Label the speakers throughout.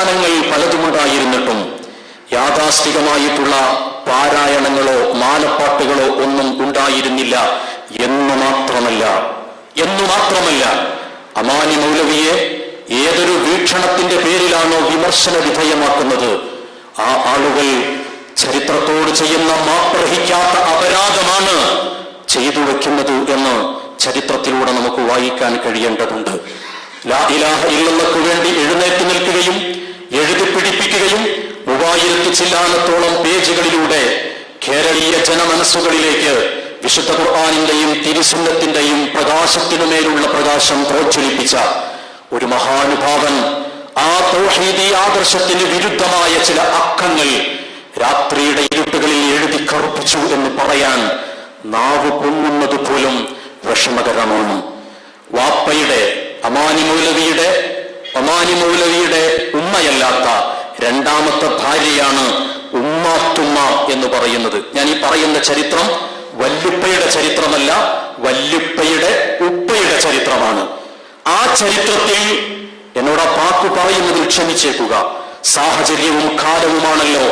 Speaker 1: അനുഷ്ഠാനങ്ങൾ പലതുമുണ്ടായിരുന്നിട്ടും യാഥാസ്ഥികമായിട്ടുള്ള പാരായണങ്ങളോ മാലപ്പാട്ടുകളോ ഒന്നും ഉണ്ടായിരുന്നില്ല എന്നു മാത്രമല്ല അമാനി മൗലവിയെ ഏതൊരു വീക്ഷണത്തിന്റെ പേരിലാണോ വിമർശന വിധേയമാക്കുന്നത്, ആ ആളുകൾ ചരിത്രത്തോട് ചെയ്യുന്ന മാപ്രഹിക്കാത്ത അപരാധമാണ് ചെയ്തു വെക്കുന്നത് എന്ന് ചരിത്രത്തിലൂടെ നമുക്ക് വായിക്കാൻ കഴിയേണ്ടതുണ്ട്. ലാ ഇലാഹ ഇല്ലല്ലാഹ്ക്ക് വേണ്ടി എഴുന്നേറ്റ് നിൽക്കുകയും എഴുതി പിടിപ്പിക്കുകയും 3000 ചില്ലാനത്തോളം പേജുകളിലൂടെ കേരളീയ ജനമനസ്സുകളിലേക്ക് വിശുദ്ധ ഖുർആനിന്റെയും തിരുസുന്നത്തിന്റെയും പ്രകാശത്തിനുമേലുള്ള പ്രകാശം പ്രോജ്വലിപ്പിച്ച ഒരു മഹാനുഭാവൻ ആ തൗഹീദി ആദർശത്തിന് വിരുദ്ധമായ ചില അക്കങ്ങൾ രാത്രിയുടെ ഇരുട്ടുകളിൽ എഴുതി കറുപ്പിച്ചു എന്ന് പറയാൻ നാവ് പൊങ്ങുന്നത് പോലും വിഷമകരമാണ്. വാപ്പയുടെ അമാനി മൗലവിയുടെ ഉമ്മയല്ലാത്ത രണ്ടാമത്തെ ഭാര്യയാണ് ഉമ്മാത്തുമ്മ എന്ന് പറയുന്നത്. ഞാൻ ഈ പറയുന്ന ചരിത്രം വല്ലുപ്പയുടെ ചരിത്രമല്ല, വല്ലുപ്പയുടെ ഉപ്പയുടെ ചരിത്രമാണ്. ആ ചരിത്രത്തിൽ എന്നോട് ആ പാക്കു പറയുന്നതിൽ ക്ഷമിച്ചേക്കുക. സാഹചര്യവും കാലവുമാണല്ലോ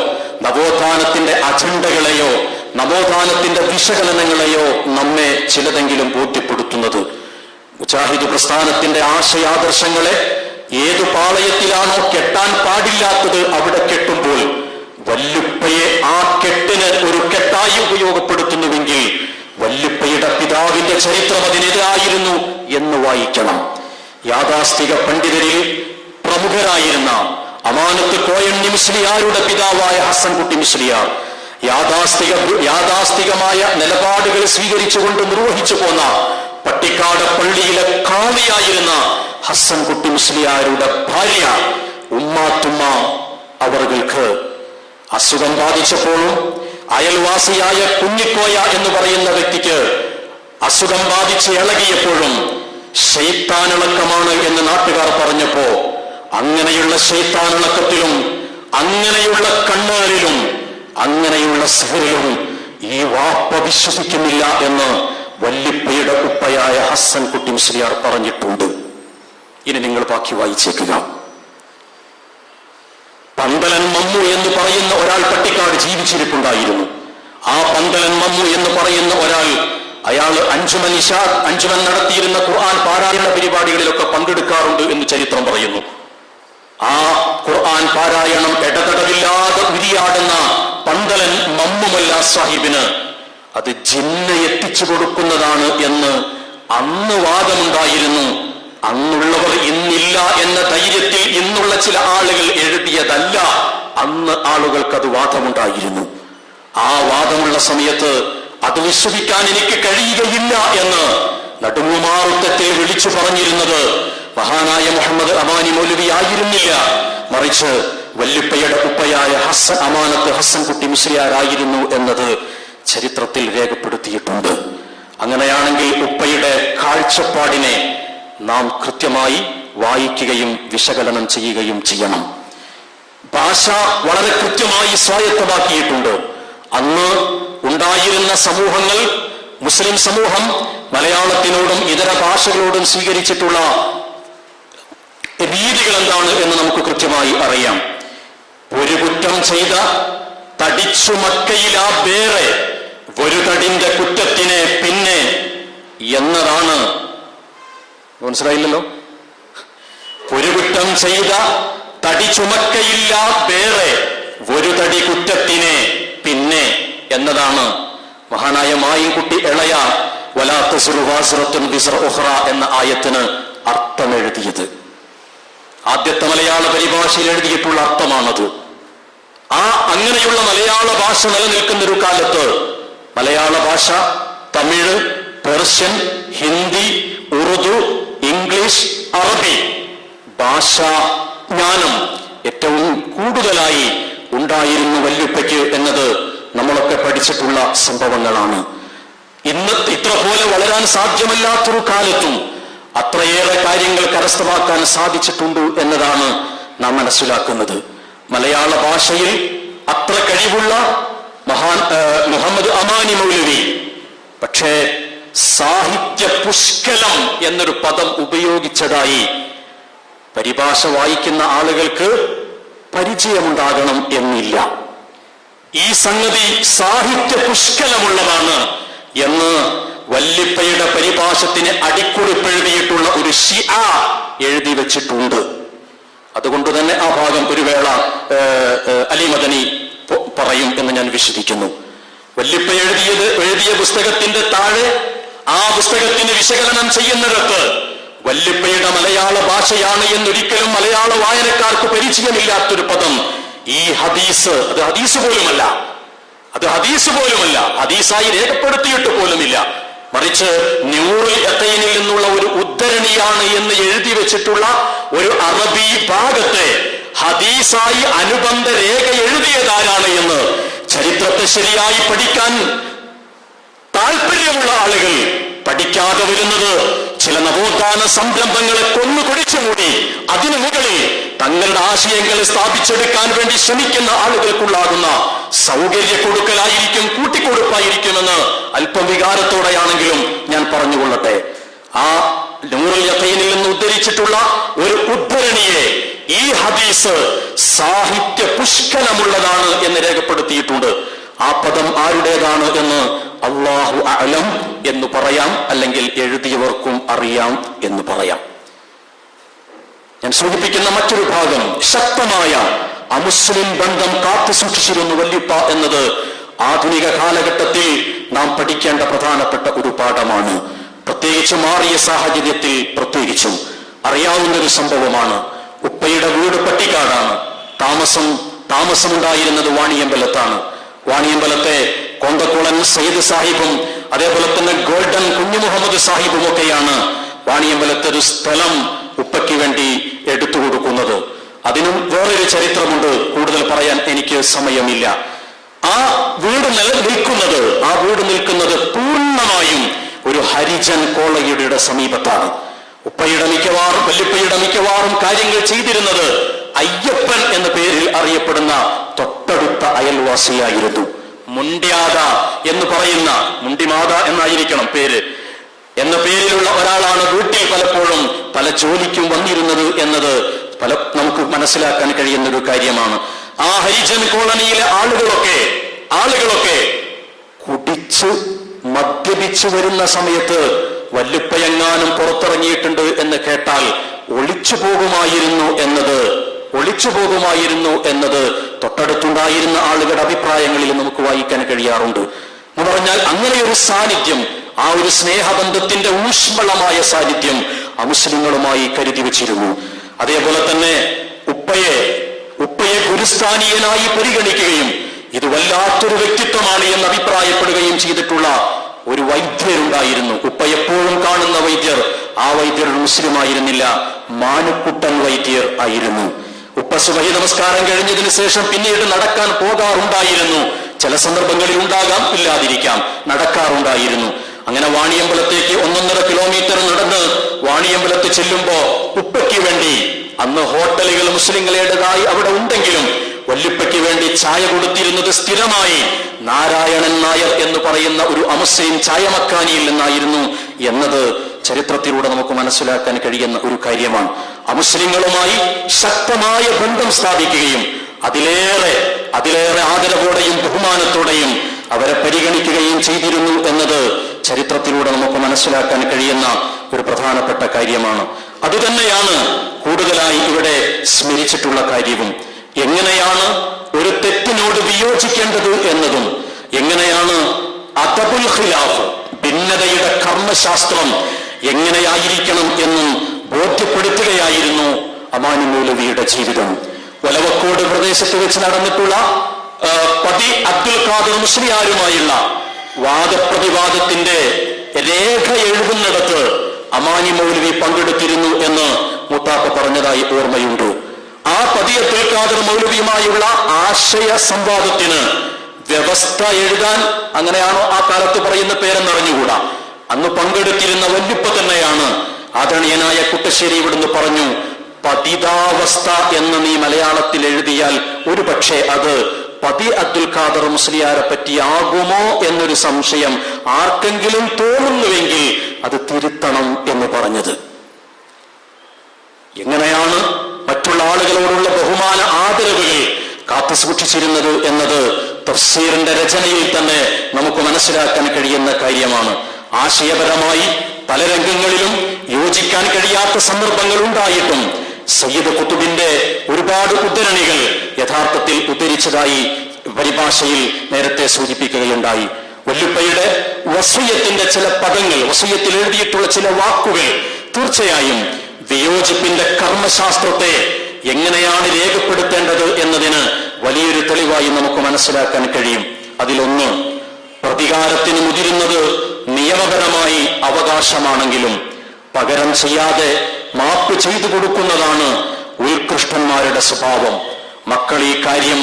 Speaker 1: നവോത്ഥാനത്തിന്റെ അജണ്ടകളെയോ നവോത്ഥാനത്തിന്റെ വിശകലനങ്ങളെയോ നമ്മെ ചിലതെങ്കിലും ബോധ്യപ്പെടുത്തുന്നത്. മുജാഹിദ് പ്രസ്ഥാനത്തിന്റെ ആശയാദർശങ്ങളെ ഏതു പാളയത്തിലാണോ കെട്ടാൻ പാടില്ലാത്തത് അവിടെ കെട്ടുമ്പോൾ വല്ലുപ്പയെ ആ കെട്ടിന് ഒരു കെട്ടായി ഉപയോഗപ്പെടുത്തുന്നുവെങ്കിൽ വല്ലുപ്പയുടെ പിതാവിന്റെ ചരിത്രം അതിനെതിരായിരുന്നു എന്ന് വായിക്കണം. യാഥാസ്ഥിക പണ്ഡിതരിൽ പ്രമുഖരായിരുന്ന അമാനത്ത് കോയണ്ണി മുസ്ലിയാരുടെ പിതാവായ ഹസ്സൻകുട്ടി മുസ്ലിയാർ യാഥാസ്ഥികമായ നിലപാടുകൾ സ്വീകരിച്ചുകൊണ്ട് നിർവഹിച്ചു പോന്ന പട്ടിക്കാട് പള്ളിയിലെ കാളിയായിരുന്ന ഹസ്സൻകുട്ടി മുസ്ലിയാരുടെ ഭാര്യ ഉമ്മാത്തുമ്മ അവർക്ക് അസുഖം ബാധിച്ചപ്പോഴും അയൽവാസിയായ കുഞ്ഞിക്കോയ എന്ന് പറയുന്ന വ്യക്തിക്ക് അസുഖം ബാധിച്ച് ഇളകിയപ്പോഴും ശൈത്താനിളക്കമാണ് എന്ന് നാട്ടുകാർ പറഞ്ഞപ്പോ അങ്ങനെയുള്ള ശൈത്താനിളക്കത്തിലും അങ്ങനെയുള്ള കണ്ണുകളിലും അങ്ങനെയുള്ള സിഹറിലും ഈ വാപ്പ വിശ്വസിക്കുന്നില്ല എന്ന് വല്ലിപ്പയുടെ ഉപ്പയായ ഹസ്സൻകുട്ടി മുസ്ലിയാർ പറഞ്ഞിട്ടുണ്ട്. ഇനി നിങ്ങൾ ബാക്കി വായിച്ചേക്കുക. പന്തലൻ മമ്മു എന്ന് പറയുന്ന ഒരാൾ പട്ടിക്കാട് ജീവിച്ചിരിപ്പുണ്ടായിരുന്നു. ആ പന്തലൻ മമ്മു എന്ന് പറയുന്ന ഒരാൾ അയാൾ അഞ്ചുമൻ നടത്തിയിരുന്ന ഖുർആൻ പാരായണ പരിപാടികളിലൊക്കെ പങ്കെടുക്കാറുണ്ട് എന്ന് ചരിത്രം പറയുന്നു. ആ ഖുർആൻ പാരായണം ഇടതടവില്ലാതെ ഉരിയാടുന്ന പന്തലൻ മമ്മുമല്ല സാഹിബിന് അത് ജിന്ന് എത്തിച്ചു കൊടുക്കുന്നതാണ് എന്ന് അന്ന് വാദമുണ്ടായിരുന്നു. അന്നുള്ളവർ ഇന്നില്ല എന്ന ധൈര്യത്തിൽ ഇന്നുള്ള ചില ആളുകൾ എഴുതിയതല്ല, അന്ന് ആളുകൾക്ക് അത് വാദമുണ്ടായിരുന്നു. ആ വാദമുള്ള സമയത്ത് അത് വിശ്വസിക്കാൻ എനിക്ക് കഴിയുകയില്ല എന്ന് നടുങ്ങുമാറുത്തത്തെ വിളിച്ചു പറഞ്ഞിരുന്നത് മഹാനായ മുഹമ്മദ് അമാനി മൗലവി ആയിരുന്നില്ല, മറിച്ച് വല്ലുപ്പയുടെ ഉപ്പയായ അമാനത്ത് ഹസ്സൻകുട്ടി മുസ്ലിയാരായിരുന്നു എന്നത് ചരിത്രത്തിൽ രേഖപ്പെടുത്തിയിട്ടുണ്ട്. അങ്ങനെയാണെങ്കിൽ ഉപ്പയുടെ കാഴ്ചപ്പാടിനെ നാം കൃത്യമായി വായിക്കുകയും വിശകലനം ചെയ്യുകയും ചെയ്യണം. ഭാഷ വളരെ കൃത്യമായി സ്വായത്തമാക്കിയിട്ടുണ്ട്. അന്ന് ഉണ്ടായിരുന്ന സമൂഹങ്ങൾ, മുസ്ലിം സമൂഹം മലയാളത്തിനോടും ഇതര ഭാഷകളോടും സ്വീകരിച്ചിട്ടുള്ള രീതികൾ എന്താണ് എന്ന് നമുക്ക് കൃത്യമായി അറിയാം. ഒരു കുറ്റം ചെയ്ത തടിച്ചു മക്കയിലാ വേറെ ഒരു തടിന്റെ കുറ്റത്തിനെ പിന്നെ എന്നതാണ്. മനസ്സിലായില്ലല്ലോ? ഒരു കുറ്റം ചെയ്ത തടി ചുമക്കയില്ല വേറെ ഒരു തടി കുറ്റത്തിനെ പിന്നെ എന്നതാണ് മഹാനായ മായിൻകുട്ടി ഇളയ വലാത്തസുറുവാസുറത്തുൻ ബിസ്റ ഉഖ്റ എന്ന ആയത്തിന് അർത്ഥമെഴുതിയത്. ആദ്യത്തെ മലയാള പരിഭാഷയിൽ എഴുതിയിട്ടുള്ള അർത്ഥമാണത്. അങ്ങനെയുള്ള മലയാള ഭാഷ നിലനിൽക്കുന്ന ഒരു കാലത്ത് മലയാള ഭാഷ തമിഴ്, പെർഷ്യൻ, ഹിന്ദി, ഉറുദു, ഇംഗ്ലീഷ്, അറബി ഭാഷാ ജ്ഞാനം ഏറ്റവും കൂടുതലായി ഉണ്ടായിരുന്നു വല്യുപ്പയ്ക്ക് എന്നത് നമ്മളൊക്കെ പഠിച്ചിട്ടുള്ള സംഭവങ്ങളാണ്. ഇന്ന് ഇത്ര പോലെ വളരാൻ സാധ്യമല്ലാത്തൊരു കാലത്തും അത്രയേറെ കാര്യങ്ങൾ കരസ്ഥമാക്കാൻ സാധിച്ചിട്ടുണ്ട് എന്നതാണ് നാം മനസ്സിലാക്കുന്നത്. മലയാള ഭാഷയിൽ അത്ര കഴിവുള്ള മുഹമ്മദ് അമാനി മൗലവി പക്ഷേ സാഹിത്യ പുഷ്കലം എന്നൊരു പദം ഉപയോഗിച്ചതായി പരിഭാഷ വായിക്കുന്ന ആളുകൾക്ക് പരിചയമുണ്ടാകണം എന്നില്ല. ഈ സംഗതി സാഹിത്യ പുഷ്കലമുള്ളതാണ് എന്ന് വല്ലിപ്പയുടെ പരിഭാഷത്തിന് അടിക്കുറിപ്പെഴുതിയിട്ടുള്ള ഒരു ഷിഅ എഴുതി വെച്ചിട്ടുണ്ട്. അതുകൊണ്ട് തന്നെ ആ ഭാഗം ഒരു വേള അലി മദനി പറയും എന്ന് ഞാൻ വിശ്വസിക്കുന്നു. വല്ലിപ്പ എഴുതിയ പുസ്തകത്തിന്റെ താഴെ ആ പുസ്തകത്തിന് വിശകലനം ചെയ്യുന്നിടത്ത് വല്ലിപ്പയുടെ മലയാള ഭാഷയാണ് എന്നൊരിക്കലും മലയാള വായനക്കാർക്ക് പരിചയമില്ലാത്തൊരു പദം ഈ ഹദീസ്, അത് ഹദീസ് പോലുമല്ല, ഹദീസായി രേഖപ്പെടുത്തിയിട്ട് പോലുമില്ല, മറിച്ച് നൂറുൽ യഖീനിൽ നിന്നുള്ള ഒരു ഉദ്ധരണിയാണ് എന്ന് എഴുതി വെച്ചിട്ടുള്ള ഒരു അറബി ഭാഗത്തെ ഹദീസായി അനുബന്ധ രേഖ എഴുതിയതാരാണ് എന്ന് ചരിത്രത്തെ ശരിയായി പഠിക്കാൻ താല്പര്യമുള്ള ആളുകൾ പഠിക്കാതെ വരുന്നത് ചില നവോത്ഥാന സംരംഭങ്ങളെ കൊന്നുകൊടിച്ചുകൂടി അതിനു മുകളിൽ തങ്ങളുടെ ആശയങ്ങളെ സ്ഥാപിച്ചെടുക്കാൻ വേണ്ടി ശ്രമിക്കുന്ന ആളുകൾക്കുള്ളാകുന്ന സൗകര്യ കൊടുക്കലായിരിക്കും, കൂട്ടിക്കൊടുപ്പായിരിക്കുമെന്ന് അല്പം വികാരത്തോടെയാണെങ്കിലും ഞാൻ പറഞ്ഞുകൊള്ളട്ടെ. ആ നൂറുൽ യഖീനിൽ നിന്ന് ഉദ്ധരിച്ചിട്ടുള്ള ഒരു ഉദ്ധരണിയെ ഈ ഹദീസ് സാഹിത്യ പുഷ്കലമുള്ളതാണ് എന്ന് രേഖപ്പെടുത്തിയിട്ടുണ്ട്. ആ പദം ആരുടേതാണ് എന്ന് അല്ലാഹു അഅലം എന്ന് പറയാം, അല്ലെങ്കിൽ എഴുതിയവർക്കും അറിയാം എന്ന് പറയാം. ഞാൻ സൂചിപ്പിക്കുന്ന മറ്റൊരു ഭാഗം, ശക്തമായ അമുസ്ലിം ബന്ധം കാത്തു സൂക്ഷിച്ചിരുന്നു വല്ലിപ്പ എന്നത് ആധുനിക കാലഘട്ടത്തിൽ നാം പഠിക്കേണ്ട പ്രധാനപ്പെട്ട ഒരു പാഠമാണ്. പ്രത്യേകിച്ച് മാറിയ സാഹചര്യത്തിൽ പ്രത്യേകിച്ചും അറിയാവുന്നൊരു സംഭവമാണ്. ഉപ്പയുടെ വീട് പട്ടിക്കാടാണ്, താമസമുണ്ടായിരുന്നത് വാണിയമ്പലത്താണ്. വാണിയമ്പലത്തെ കോന്തക്കുളൻ സയ്യിദ് സാഹിബും അതേപോലെ തന്നെ ഗോൾഡൻ കുഞ്ഞു മുഹമ്മദ് സാഹിബും ഒക്കെയാണ് വാണിയമ്പലത്തെ ഒരു സ്ഥലം ഉപ്പയ്ക്ക് വേണ്ടി എടുത്തു കൊടുക്കുന്നത്. അതിനും വേറൊരു ചരിത്രമുണ്ട്, കൂടുതൽ പറയാൻ എനിക്ക് സമയമില്ല. ആ വീട് നിൽക്കുന്നത് പൂർണ്ണമായും ഒരു ഹരിജൻ കോളനിയുടെ സമീപത്താണ്. വല്ലിപ്പയുടെ മിക്കവാറും കാര്യങ്ങൾ ചെയ്തിരുന്നത് അയ്യപ്പൻ എന്ന പേരിൽ അറിയപ്പെടുന്ന തൊട്ടടുത്ത അയൽവാസിയായിരുന്നു. മുണ്ട്യാദ എന്ന് പറയുന്ന, മുണ്ടിമാത എന്നായിരിക്കണം പേര്, എന്ന പേരിലുള്ള ഒരാളാണ് വീട്ടിൽ പലപ്പോഴും പല ജോലിക്കും വന്നിരുന്നത് എന്നത് നമുക്ക് മനസ്സിലാക്കാൻ കഴിയുന്ന ഒരു കാര്യമാണ്. ആ ഹരിജൻ കോളനിയിലെ ആളുകളൊക്കെ കുടിച്ച് മദ്യപിച്ചു വരുന്ന സമയത്ത് വല്ലിപ്പയെങ്ങാനും പുറത്തിറങ്ങിയിട്ടുണ്ട് എന്ന് കേട്ടാൽ ഒളിച്ചു പോകുമായിരുന്നു എന്നത് തൊട്ടടുത്തുണ്ടായിരുന്ന ആളുകളുടെ അഭിപ്രായങ്ങളിൽ നമുക്ക് വായിക്കാൻ കഴിയാറുണ്ട്. എന്ന് പറഞ്ഞാൽ അങ്ങനെ ഒരു സാന്നിധ്യം, ആ ഒരു സ്നേഹബന്ധത്തിന്റെ ഊഷ്മളമായ സാന്നിധ്യം അമുസ്ലിങ്ങളുമായി കരുതി വച്ചിരുന്നു. അതേപോലെ തന്നെ ഉപ്പയെ ഗുരുസ്ഥാനീയനായി പരിഗണിക്കുകയും ഇത് വല്ലാത്തൊരു വ്യക്തിത്വമാണ് എന്ന് അഭിപ്രായപ്പെടുകയും ചെയ്തിട്ടുള്ള ഒരു വൈദ്യരുണ്ടായിരുന്നു. ഉപ്പ എപ്പോഴും കാണുന്ന വൈദ്യർ, ആ വൈദ്യർ മുസ്ലിം ആയിരുന്നില്ല, മാനുക്കുട്ടൻ വൈദ്യർ ആയിരുന്നു. ഉപ്പ സുബഹി നമസ്കാരം കഴിഞ്ഞതിന് ശേഷം പിന്നീട് നടക്കാൻ പോകാറുണ്ടായിരുന്നു. ചില സന്ദർഭങ്ങളിൽ ഉണ്ടാകാം, ഇല്ലാതിരിക്കാം, നടക്കാറുണ്ടായിരുന്നു. അങ്ങനെ വാണിയമ്പലത്തേക്ക് 1.5 കിലോമീറ്റർ നടന്ന് വാണിയമ്പലത്ത് ചെല്ലുമ്പോ ഉപ്പയ്ക്ക് വേണ്ടി, അന്ന് ഹോട്ടലുകൾ മുസ്ലിങ്ങളുടേതായി അവിടെ ഉണ്ടെങ്കിലും വല്ലിപ്പയ്ക്ക് വേണ്ടി ചായ കൊടുത്തിരുന്നത് സ്ഥിരമായി നാരായണൻ നായർ എന്ന് പറയുന്ന ഒരു അമുസ്ലിം ചായമക്കാനിയിൽ നിന്നായിരുന്നു എന്നത് ചരിത്രത്തിലൂടെ നമുക്ക് മനസ്സിലാക്കാൻ കഴിയുന്ന ഒരു കാര്യമാണ്. അമുസ്ലിങ്ങളുമായി ശക്തമായ ബന്ധം സ്ഥാപിക്കുകയും അതിലേറെ ആദരവോടെയും ബഹുമാനത്തോടെയും അവരെ പരിഗണിക്കുകയും ചെയ്തിരുന്നു എന്നത് ചരിത്രത്തിലൂടെ നമുക്ക് മനസ്സിലാക്കാൻ കഴിയുന്ന ഒരു പ്രധാനപ്പെട്ട കാര്യമാണ്. അതുതന്നെയാണ് കൂടുതലായി ഇവിടെ സ്മരിച്ചിട്ടുള്ള കാര്യവും. എങ്ങനെയാണ് ഒരു തെറ്റിനോട് വിയോജിക്കേണ്ടത് എന്നതും, എങ്ങനെയാണ് അദബുൽ ഖിലാഫ്, ഭിന്നതയുടെ കർമ്മശാസ്ത്രം എങ്ങനെയായിരിക്കണം എന്നും ബോധ്യപ്പെടുത്തുകയായിരുന്നു അമാനി മൗലവിയുടെ ജീവിതം. ഒലവക്കോട് പ്രദേശത്ത് വെച്ച് നടന്നിട്ടുള്ള പതി അബ്ദുൽ ഖാദർ മുസ്ലിയാരുമായുള്ള വാദപ്രതിവാദത്തിന്റെ രേഖ എഴുതുന്നിടത്ത് അമാനി മൗലവി പങ്കെടുത്തിരുന്നു എന്ന് മുത്താപ്പ പറഞ്ഞതായി ഓർമ്മയുണ്ട്. ആ പതി അബ്ദുൽ ഖാദർ മൗലവിയുമായുള്ള ആശയ സംവാദത്തിന് വ്യവസ്ഥ എഴുതാൻ, അങ്ങനെയാണോ ആ കാലത്ത് പറയുന്ന പേരെന്നറിഞ്ഞുകൂടാ, അന്ന് പങ്കെടുത്തിരുന്ന വല്ലിപ്പ തന്നെയാണ്. ആദരണീയനായ കുട്ടശ്ശേരി ഇവിടുന്ന് പറഞ്ഞു, പതിതാവസ്ഥ എന്ന് നീ മലയാളത്തിൽ എഴുതിയാൽ ഒരു പക്ഷേ അത് പതി അബ്ദുൽ ഖാദർ മുസ്ലിയാരെ പറ്റിയാകുമോ എന്നൊരു സംശയം ആർക്കെങ്കിലും തോന്നുന്നുവെങ്കിൽ അത് തിരുത്തണം എന്ന് പറഞ്ഞത്. എങ്ങനെയാണ് മറ്റുള്ള ആളുകളോടുള്ള ബഹുമാന ആദരവുകൾ കാത്തു സൂക്ഷിച്ചിരുന്നത് എന്നത് തഫ്സീറിന്റെ രചനയിൽ തന്നെ നമുക്ക് മനസ്സിലാക്കാൻ കഴിയുന്ന കാര്യമാണ്. ആശയപരമായി പല രംഗങ്ങളിലും യോജിക്കാൻ കഴിയാത്ത സന്ദർഭങ്ങൾ ഉണ്ടായിട്ടും സയ്യിദ് ഖുതുബിന്റെ ഒരുപാട് ഉദ്ധരണികൾ യഥാർത്ഥത്തിൽ ഉദ്ധരിച്ചതായി പരിഭാഷയിൽ നേരത്തെ സൂചിപ്പിക്കുകയുണ്ടായി. വല്ലുപ്പയുടെ വസിയ്യത്തിന്റെ ചില പദങ്ങൾ, വസിയ്യത്തിൽ എഴുതിയിട്ടുള്ള ചില വാക്കുകൾ തീർച്ചയായും വിയോജിപ്പിന്റെ കർമ്മശാസ്ത്രത്തെ എങ്ങനെയാണ് രേഖപ്പെടുത്തേണ്ടത് എന്നതിന് വലിയൊരു തെളിവായി നമുക്ക് മനസ്സിലാക്കാൻ കഴിയും. അതിലൊന്ന്, പ്രതികാരത്തിന് മുതിരുന്നത് നിയമപരമായി അവകാശമാണെങ്കിലും പകരം ചെയ്യാതെ മാപ്പ് ചെയ്തു കൊടുക്കുന്നതാണ് ഉത്കൃഷ്ടന്മാരുടെ സ്വഭാവം. മക്കൾ ഈ കാര്യം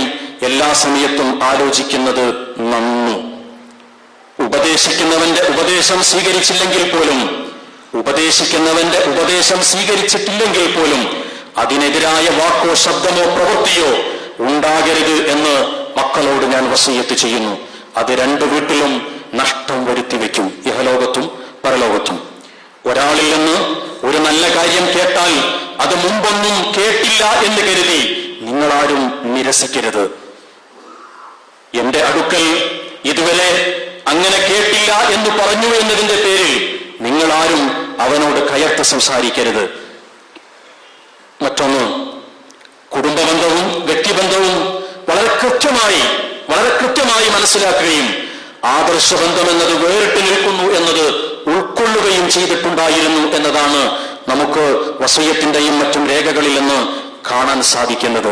Speaker 1: എല്ലാ സമയത്തും ആലോചിക്കുന്നത് നന്നു. ഉപദേശിക്കുന്നവന്റെ ഉപദേശം സ്വീകരിച്ചില്ലെങ്കിൽ പോലും, ഉപദേശിക്കുന്നവന്റെ ഉപദേശം സ്വീകരിച്ചിട്ടില്ലെങ്കിൽ പോലും അതിനെതിരായ വാക്കോ ശബ്ദമോ പ്രവൃത്തിയോ ഉണ്ടാകരുത് എന്ന് മക്കളോട് ഞാൻ വസിയ്യത്ത് ചെയ്യുന്നു. അത് രണ്ടു വീട്ടിലും നഷ്ടം വരുത്തി വയ്ക്കും, ഇഹലോകത്തും പരലോകത്തും. ഒരാളിൽ നിന്ന് ഒരു നല്ല കാര്യം കേട്ടാൽ അത് മുമ്പൊന്നും കേട്ടില്ല എന്ന് കരുതി നിങ്ങളാരും നിരസിക്കരുത്. എന്റെ അടുക്കൽ ഇതുവരെ അങ്ങനെ കേട്ടില്ല എന്ന് പറഞ്ഞു എന്നതിന്റെ പേരിൽ നിങ്ങളാരും അവനോട് കയർത്ത് സംസാരിക്കരുത്. മറ്റൊന്ന്, കുടുംബബന്ധവും വ്യക്തിബന്ധവും വളരെ കൃത്യമായി മനസ്സിലാക്കുകയും ആദർശബന്ധം എന്നത് വേറിട്ട് നിൽക്കുന്നു എന്നത് ഉൾക്കൊള്ളുകയും ചെയ്തിട്ടുണ്ടായിരുന്നു എന്നതാണ് നമുക്ക് വസിയ്യത്തിന്റെയും മറ്റും രേഖകളിൽ നിന്ന് കാണാൻ സാധിക്കുന്നത്.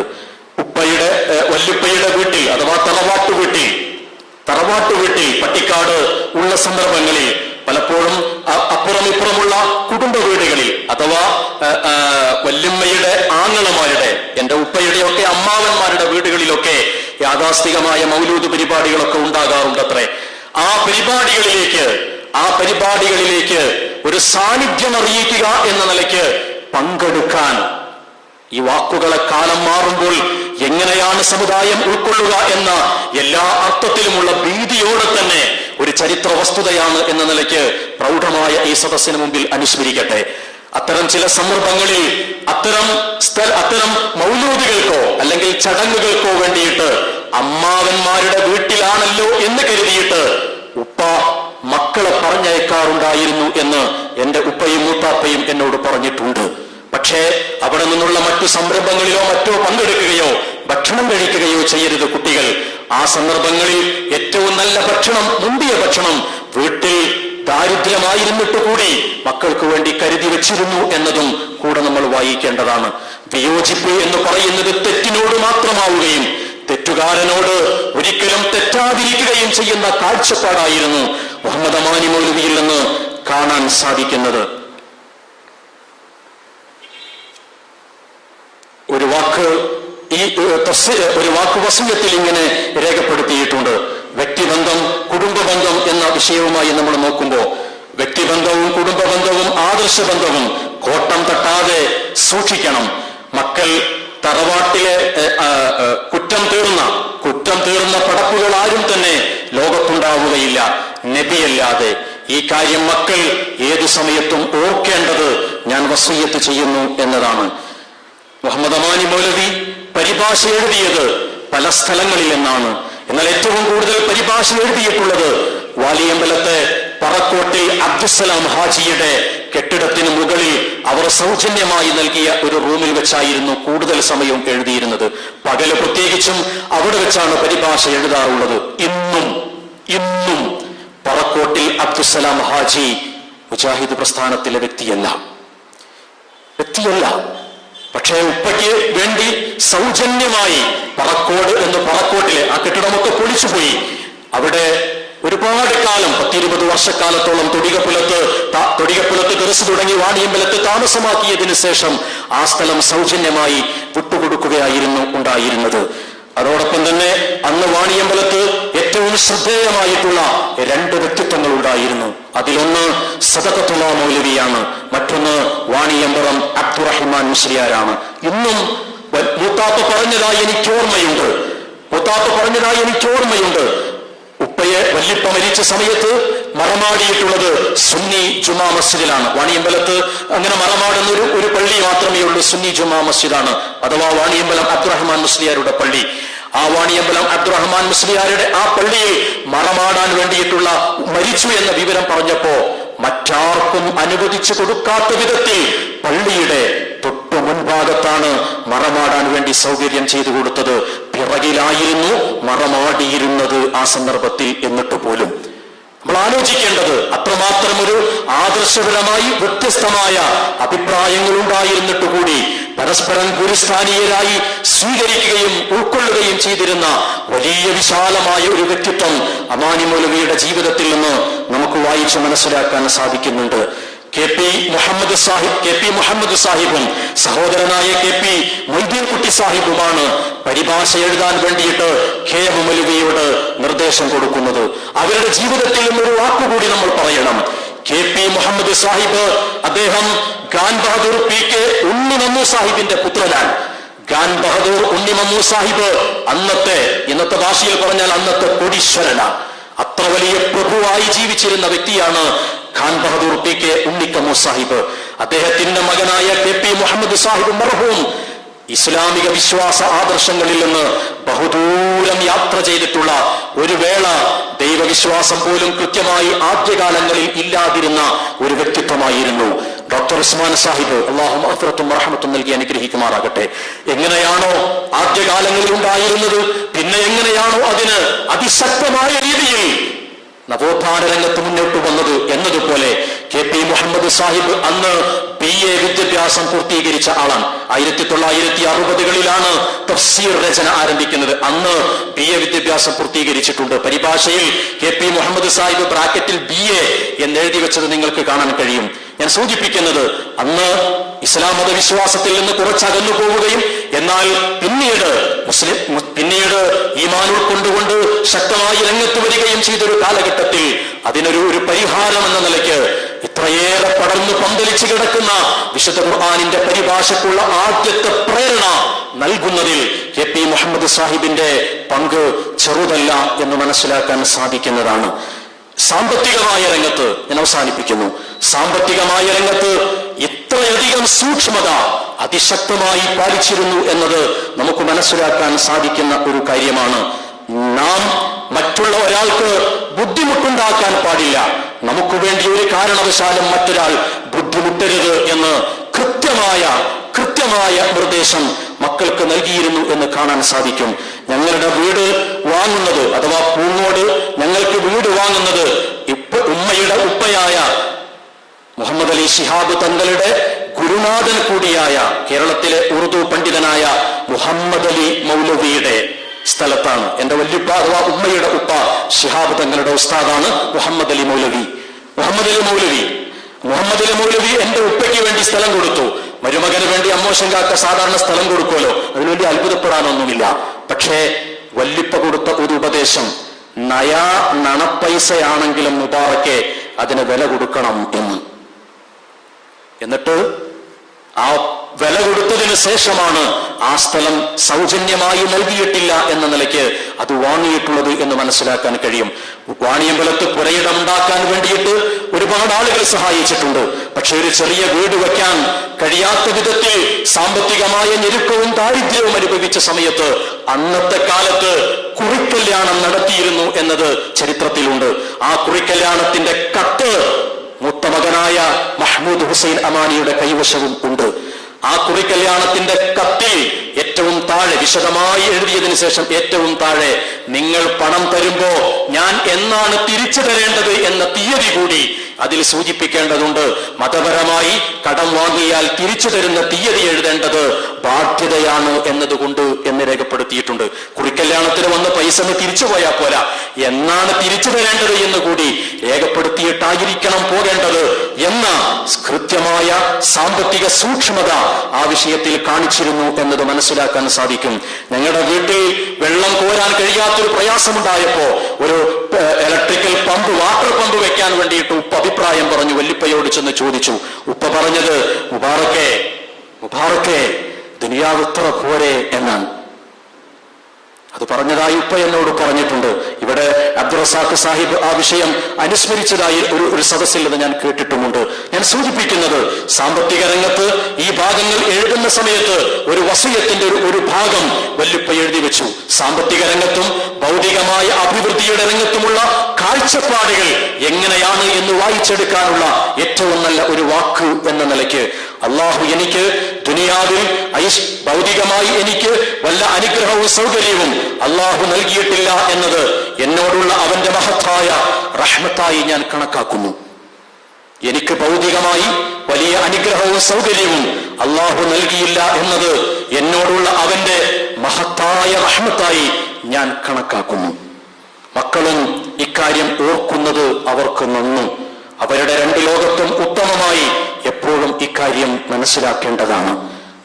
Speaker 1: വല്ലുപ്പയുടെ വീട്ടിൽ അഥവാ തറവാട്ടു വീട്ടിൽ പട്ടിക്കാട് ഉള്ള സന്ദർഭങ്ങളിൽ പലപ്പോഴും അപ്പുറമിപ്പുറമുള്ള കുടുംബ വീടുകളിൽ അഥവാ വല്യമ്മയുടെ ആങ്ങളമാരുടെ, എന്റെ ഉപ്പയുടെയൊക്കെ അമ്മാവന്മാരുടെ വീടുകളിലൊക്കെ യാഥാസ്ഥികമായ മൗലൂദ് പരിപാടികളൊക്കെ ഉണ്ടാകാറുണ്ടത്രേ. ആ പരിപാടികളിലേക്ക് ഒരു സാന്നിധ്യം അറിയിക്കുക എന്ന നിലയ്ക്ക് പങ്കെടുക്കാൻ, ഈ വാക്കുകളെ കാലം മാറുമ്പോൾ എങ്ങനെയാണ് സമുദായം ഉൾക്കൊള്ളുക എന്ന എല്ലാ അർത്ഥത്തിലുമുള്ള ഭീതിയോടെ തന്നെ ഒരു ചരിത്ര വസ്തുതയാണ് എന്ന നിലയ്ക്ക് പ്രൗഢമായ ഈ സദസ്സിന് മുമ്പിൽ അനുസ്മരിക്കട്ടെ. അത്തരം ചില സന്ദർഭങ്ങളിൽ അത്തരം മൗലൂദുകൾക്കോ അല്ലെങ്കിൽ ചടങ്ങുകൾക്കോ വേണ്ടിയിട്ട് അമ്മാവന്മാരുടെ വീട്ടിലാണല്ലോ എന്ന് കരുതിയിട്ട് ഉപ്പ മക്കളെ പറഞ്ഞയക്കാറുണ്ടായിരുന്നു എന്ന് എന്റെ ഉപ്പയും മൂത്താപ്പയും എന്നോട് പറഞ്ഞിട്ടുണ്ട്. പക്ഷേ അവിടെ നിന്നുള്ള മറ്റു സംരംഭങ്ങളിലോ മറ്റോ പങ്കെടുക്കുകയോ ഭക്ഷണം കഴിക്കുകയോ ചെയ്യരുത് കുട്ടികൾ. ആ സന്ദർഭങ്ങളിൽ ഏറ്റവും നല്ല ഭക്ഷണം, മുന്തിയ ഭക്ഷണം വീട്ടിൽ ദാരിദ്ര്യമായിരുന്നിട്ട് കൂടി മക്കൾക്ക് വേണ്ടി കരുതി വെച്ചിരുന്നു എന്നതും കൂടെ നമ്മൾ വായിക്കേണ്ടതാണ്. വിയോജിപ്പ് എന്ന് പറയുന്നത് തെറ്റിനോട് മാത്രമാവുകയും തെറ്റുകാരനോട് ഒരിക്കലും തെറ്റാതിരിക്കുകയും ചെയ്യുന്ന കാഴ്ചപ്പാടായിരുന്നു മുഹമ്മദ് അമാനി മൗലവിയിൽ നിന്ന് കാണാൻ സാധിക്കുന്നത്. ഒരു വാക്ക് വസിയ്യത്തിൽ ഇങ്ങനെ രേഖപ്പെടുത്തിയിട്ടുണ്ട്. വ്യക്തിബന്ധം, കുടുംബബന്ധം എന്ന വിഷയവുമായി നമ്മൾ നോക്കുമ്പോൾ വ്യക്തിബന്ധവും കുടുംബബന്ധവും ആദർശബന്ധവും കോട്ടം തട്ടാതെ സൂക്ഷിക്കണം. മക്കൾ തറവാട്ടിലെ കുറ്റം തീർന്ന പടപ്പുകൾ ആരും തന്നെ ലോകത്തുണ്ടാവുകയില്ല നബിയല്ലാതെ. ഈ കാര്യം മക്കൾ ഏതു സമയത്തും ഓർക്കേണ്ടത് ഞാൻ വസിയ്യത്ത് ചെയ്യുന്നു എന്നതാണ്. മുഹമ്മദ് അമാനി മൗലവി പരിഭാഷ എഴുതിയത് പല സ്ഥലങ്ങളിൽ നിന്നാണ്. എന്നാൽ ഏറ്റവും കൂടുതൽ പരിഭാഷ എഴുതിയിട്ടുള്ളത് വാലിയമ്പലത്തെ പറക്കോട്ടിൽ അബ്ദുസ്സലാം ഹാജിയുടെ കെട്ടിടത്തിന് മുകളിൽ അവർ സൗജന്യമായി നൽകിയ ഒരു റൂമിൽ വെച്ചായിരുന്നു കൂടുതൽ സമയം എഴുതിയിരുന്നത്. പകല് പ്രത്യേകിച്ചും അവിടെ വെച്ചാണ് പരിഭാഷ എഴുതാറുള്ളത്. ഇന്നും പറക്കോട്ടിൽ അബ്ദുസ്സലാം ഹാജി മുജാഹിദ് പ്രസ്ഥാനത്തിലെ വ്യക്തിയല്ല. പക്ഷേ ഉപ്പയ്ക്ക് വേണ്ടി സൗജന്യമായി പറക്കോട്ടിലെ ആ കെട്ടിടമൊക്കെ പൊളിച്ചുപോയി. അവിടെ ഒരുപാട് കാലം 10-20 വർഷക്കാലത്തോളം തൊടികപ്പുലത്ത് ദർസ് തുടങ്ങി വാണിയമ്പലത്ത് താമസമാക്കിയതിനു ശേഷം ആ സ്ഥലം സൗജന്യമായി വിട്ടുകൊടുക്കുകയായിരുന്നു ഉണ്ടായിരുന്നത്. അതോടൊപ്പം തന്നെ അന്ന് വാണിയമ്പലത്ത് ഏറ്റവും ശ്രദ്ധേയമായിട്ടുള്ള 2 വ്യക്തിത്വങ്ങൾ ഉണ്ടായിരുന്നു. അതിലൊന്ന് സദഖത്തുള്ള മൗലവിയാണ്, മറ്റൊന്ന് വാണിയമ്പലം അബ്ദുറഹ്മാൻ മുസ്ലിയാരാണ്. ഇന്നും മൂത്താപ്പ പറഞ്ഞതായി എനിക്ക് ഓർമ്മയുണ്ട്. ഉപ്പയെ വല്ലിപ്പ മരിച്ച സമയത്ത് മറമാടിയിട്ടുള്ളത് സുന്നി ജുമാ മസ്ജിദിലാണ്. വാണിയമ്പലത്ത് അങ്ങനെ മറമാടുന്ന ഒരു പള്ളി മാത്രമേ ഉള്ളൂ, സുന്നി ജുമാ മസ്ജിദാണ്, അഥവാ വാണിയമ്പലം അബ്ദുറഹ്മാൻ മുസ്ലിയാരുടെ പള്ളി. ആ വാണിയമ്പലം അബ്ദുറഹ്മാൻ മുസ്ലിയാരുടെ ആ പള്ളിയിൽ മറമാടാൻ വേണ്ടിയിട്ടുള്ള മരിച്ചു എന്ന വിവരം പറഞ്ഞപ്പോ മറ്റാർക്കും അനുവദിച്ചു കൊടുക്കാത്ത വിധത്തിൽ പള്ളിയുടെ തൊട്ടു മുൻഭാഗത്താണ് മറമാടാൻ വേണ്ടി സൗകര്യം ചെയ്തു കൊടുത്തത്. പിറകിലായിരുന്നു മറമാടിയിരുന്നത് ആ സന്ദർഭത്തിൽ. എന്നിട്ട് പോലും നമ്മൾ ആലോചിക്കേണ്ടത് അത്രമാത്രം ഒരു ആദർശപരമായി വ്യത്യസ്തമായ അഭിപ്രായങ്ങൾ ഉണ്ടായിരുന്നിട്ട് കൂടി പരസ്പരം ഗുരുസ്ഥാനീയരായി സ്വീകരിക്കുകയും ഉൾക്കൊള്ളുകയും ചെയ്തിരുന്ന വലിയ വിശാലമായ ഒരു വ്യക്തിത്വം അമാനി മൗലവിയുടെ ജീവിതത്തിൽ നിന്ന് നമുക്ക് വായിച്ച് മനസ്സിലാക്കാൻ സാധിക്കുന്നുണ്ട്. കെ പി മുഹമ്മദ് സാഹിബും സഹോദരനായ KP മൊയ്തീൻ കുട്ടി സാഹിബുമാണ് പരിഭാഷ എഴുതാൻ വേണ്ടിയിട്ട് KM മൗലവിയോട് നിർദ്ദേശം കൊടുക്കുന്നത്. അവരുടെ ജീവിതത്തിൽ നിന്നൊരു വാക്കുകൂടി നമ്മൾ പറയണം. KP മുഹമ്മദ് സാഹിബ് അദ്ദേഹം ഖാൻ ബഹദൂർ PK ഉണ്ണിമമ്മു സാഹിബിന്റെ പുത്രനാണ്. ഖാൻ ബഹദൂർ ഉണ്ണിമമ്മു സാഹിബ് ഇന്നത്തെ ഭാഷയിൽ പറഞ്ഞാൽ അന്നത്തെ കോടീശ്വരനാണ്. അത്ര വലിയ പ്രഭുവായി ജീവിച്ചിരുന്ന വ്യക്തിയാണ് ഖാൻ ബഹദൂർ PK ഉണ്ണിക്കമ്മു സാഹിബ്. അദ്ദേഹത്തിന്റെ മകനായ KP മുഹമ്മദ് സാഹിബ് മർഹൂം ഇസ്ലാമിക വിശ്വാസ ആദർശങ്ങളിൽ നിന്ന് ബഹുദൂരം യാത്ര ചെയ്തിട്ടുള്ള ഒരു വേള ദൈവവിശ്വാസം പോലും കൃത്യമായി ആദ്യകാലങ്ങളിൽ ഇല്ലാതിരുന്ന ഒരു വ്യക്തിത്വമായിരുന്നു ഡോക്ടർ ഉസ്മാൻ സാഹിബ്. അല്ലാഹു മഗ്ഫിറത്തും റഹ്മത്തും നൽകി അനുഗ്രഹിക്കുമാറാകട്ടെ. എങ്ങനെയാണോ ആദ്യകാലങ്ങളിൽ ഉണ്ടായിരുന്നത്, പിന്നെ എങ്ങനെയാണോ അതിന് അതിശക്തമായ രീതിയിൽ നവോത്ഥാന രംഗത്ത് മുന്നോട്ട് വന്നത് എന്നതുപോലെ KP മുഹമ്മദ് സാഹിബ് അന്ന് BA വിദ്യാഭ്യാസം പൂർത്തീകരിച്ച ആളാണ്. 1960കളിലാണ് തഫ്സീർ രചന ആരംഭിക്കുന്നത്. അന്ന് BA വിദ്യാഭ്യാസം പൂർത്തീകരിച്ചിട്ടുണ്ട്. പരിഭാഷയിൽ KP മുഹമ്മദ് സാഹിബ് ബ്രാക്കറ്റിൽ BA എന്ന് എഴുതി വെച്ചത് നിങ്ങൾക്ക് കാണാൻ കഴിയും. ഞാൻ സൂചിപ്പിക്കുന്നത് അന്ന് ഇസ്ലാം മതവിശ്വാസത്തിൽ നിന്ന് കുറച്ചകന്നു പോവുകയും എന്നാൽ പിന്നീട് ഈമാൻ ഉൾക്കൊണ്ടുകൊണ്ട് ശക്തമായി രംഗത്ത് വരികയും ചെയ്തൊരു കാലഘട്ടത്തിൽ അതിനൊരു പരിഹാരം എന്ന നിലയ്ക്ക് ഇത്രയേറെ പടർന്നു പന്തലിച്ചു കിടക്കുന്ന വിശുദ്ധ ഖുർആനിന്റെ പരിഭാഷയ്ക്കുള്ള ആദ്യത്തെ പ്രേരണ നൽകുന്നതിൽ KP മുഹമ്മദ് സാഹിബിന്റെ പങ്ക് ചെറുതല്ല എന്ന് മനസ്സിലാക്കാൻ സാധിക്കുന്നതാണ്. സാമ്പത്തികമായ രംഗത്ത് ഞാൻ അവസാനിപ്പിക്കുന്നു. സാമ്പത്തികമായ രംഗത്ത് ഇത്രയധികം സൂക്ഷ്മത അതിശക്തമായി പാലിച്ചിരുന്നു എന്നത് നമുക്ക് മനസ്സിലാക്കാൻ സാധിക്കുന്ന ഒരു കാര്യമാണ്. നാം മറ്റുള്ള ഒരാൾക്ക് ബുദ്ധിമുട്ടുണ്ടാക്കാൻ പാടില്ല. നമുക്ക് വേണ്ടി ഒരു കാരണവശാലും മറ്റൊരാൾ ബുദ്ധിമുട്ടരുത് എന്ന് കൃത്യമായ നിർദ്ദേശം മക്കൾക്ക് നൽകിയിരുന്നു എന്ന് കാണാൻ സാധിക്കും. ഞങ്ങളുടെ വീട് വാങ്ങുന്നത് അഥവാ പൂങ്ങോട് ഞങ്ങൾക്ക് വീട് വാങ്ങുന്നത് ഉമ്മയുടെ ഉപ്പയായ മുഹമ്മദ് അലി ശിഹാബ് തങ്ങളുടെ ഗുരുനാഥൻ കൂടിയായ കേരളത്തിലെ ഉറുദു പണ്ഡിതനായ മുഹമ്മദ് അലി മൗലവിയുടെ സ്ഥലത്താണ്. എന്റെ വല്യുപ്പ അഥവാ ഉമ്മയുടെ ഉപ്പ ശിഹാബ് തങ്ങളുടെ ഉസ്താദാണ് മുഹമ്മദ് അലി മൗലവി. മുഹമ്മദ് അലി മൗലവി എന്റെ ഉപ്പയ്ക്ക് വേണ്ടി സ്ഥലം കൊടുത്തു. മരുമകന് വേണ്ടി അമ്മോശൻ കാക്ക സാധാരണ സ്ഥലം കൊടുക്കുമല്ലോ, അതിനുവേണ്ടി അത്ഭുതപ്പെടാനൊന്നുമില്ല. പക്ഷേ വല്യുപ്പ കൊടുത്ത ഒരു ഉപദേശം, നണപ്പൈസയാണെങ്കിലും മുബാറക്കെ അതിന് വില കൊടുക്കണം എന്ന്. എന്നിട്ട് ആ വില കൊടുത്തതിന് ശേഷമാണ് ആ സ്ഥലം സൗജന്യമായി നൽകിയിട്ടില്ല എന്ന നിലയ്ക്ക് അത് വാങ്ങിയിട്ടുള്ളത് എന്ന് മനസ്സിലാക്കാൻ കഴിയും. വാണിയമ്പലത്ത് പുരയിടമുണ്ടാക്കാൻ വേണ്ടിയിട്ട് ഒരുപാട് ആളുകൾ സഹായിച്ചിട്ടുണ്ട്. പക്ഷെ ഒരു ചെറിയ വീട് വയ്ക്കാൻ കഴിയാത്ത വിധത്തിൽ സാമ്പത്തികമായ ഞെരുക്കവും ദാരിദ്ര്യവും അനുഭവിച്ച സമയത്ത് അന്നത്തെ കാലത്ത് കുറിക്കല്യാണം നടത്തിയിരുന്നു എന്നത് ചരിത്രത്തിലുണ്ട്. ആ കുറിക്കല്യാണത്തിന്റെ കത്ത് മൂത്ത മകനായ മഹ്മൂദ് ഹുസൈൻ അമാനിയുടെ കൈവശവും ഉണ്ട്. ആ കുറിക്കല്യാണത്തിന്റെ കത്തിൽ ഏറ്റവും താഴെ വിശദമായി എഴുതിയതിനു ശേഷം ഏറ്റവും താഴെ നിങ്ങൾ പണം തരുമ്പോ ഞാൻ എന്നാണ് തിരിച്ചു തരേണ്ടത് എന്ന തീയതി കൂടി അതിൽ സൂചിപ്പിക്കേണ്ടതുണ്ട്. മതപരമായി കടം വാങ്ങിയാൽ തിരിച്ചു തരുന്ന തീയതി എഴുതേണ്ടത് ബാധ്യതയാണ് എന്നതുകൊണ്ട് എന്ന് രേഖപ്പെടുത്തിയിട്ടുണ്ട്. കുറിക്കല്യാണത്തിന് വന്ന് പൈസ തിരിച്ചു പോയാൽ പോരാ, എന്നാണ് തിരിച്ചു തരേണ്ടത് എന്ന് കൂടി രേഖപ്പെടുത്തിയിട്ടായിരിക്കണം പോകേണ്ടത് എന്ന കൃത്യമായ സാമ്പത്തിക സൂക്ഷ്മത ആ വിഷയത്തിൽ കാണിച്ചിരുന്നു എന്നത് മനസ്സിലാക്കാൻ സാധിക്കും. ഞങ്ങളുടെ വീട്ടിൽ വെള്ളം കോരാൻ കഴിയാത്തൊരു പ്രയാസമുണ്ടായപ്പോ ഒരു ഇലക്ട്രിക്കൽ പമ്പ്, വാട്ടർ പമ്പ് വെക്കാൻ വേണ്ടിയിട്ട് ഉപ്പ അഭിപ്രായം പറഞ്ഞു. വല്ലിപ്പയോട് ചെന്ന് ചോദിച്ചു. ഉപ്പ പറഞ്ഞത് മുബാറക്കെ ദുനിയാവ് ഇത്ര പോരെ എന്നാണ്. അത് പറഞ്ഞതായി ഉപ്പ എന്നോട് പറഞ്ഞിട്ടുണ്ട്. ഇവിടെ അബ്ദുറസാഖ് സാഹിബ് ആ വിഷയം അനുസ്മരിച്ചതായി ഒരു സദസ്സിൽ നിന്ന് ഞാൻ കേട്ടിട്ടുമുണ്ട്. ഞാൻ സൂചിപ്പിക്കുന്നത് സാമ്പത്തിക രംഗത്ത് ഈ ഭാഗങ്ങൾ എഴുതുന്ന സമയത്ത് ഒരു വസിയത്തിന്റെ ഒരു ഭാഗം വല്ലുപ്പ എഴുതി വെച്ചു. സാമ്പത്തിക രംഗത്തും ഭൗതികമായ അഭിവൃദ്ധിയുടെ രംഗത്തുമുള്ള കാഴ്ചപ്പാടുകൾ എങ്ങനെയാണ് എന്ന് വായിച്ചെടുക്കാനുള്ള ഏറ്റവും നല്ല ഒരു വാക്ക് എന്ന നിലയ്ക്ക് അള്ളാഹു എനിക്ക് ദുനിയാവിൽ ഭൗതികമായി എനിക്ക് വല്ല അനുഗ്രഹവും സൗകര്യവും അള്ളാഹു നൽകിയിട്ടില്ല എന്നത് എന്നോടുള്ള അവന്റെ മഹത്തായ റഹ്മത്തായി ഞാൻ കണക്കാക്കുന്നു. എനിക്ക് ഭൗതികമായി വലിയ അനുഗ്രഹവും സൗകര്യവും അള്ളാഹു നൽകിയില്ല എന്നത് എന്നോടുള്ള അവന്റെ മഹത്തായ റഹ്മത്തായി ഞാൻ കണക്കാക്കുന്നു. മക്കളും ഇക്കാര്യം ഓർക്കുന്നത് അവർക്ക് നന്നു. അവരുടെ രണ്ട് ലോകത്തും ഉത്തമമായി എപ്പോഴും ഇക്കാര്യം മനസ്സിലാക്കേണ്ടതാണ്.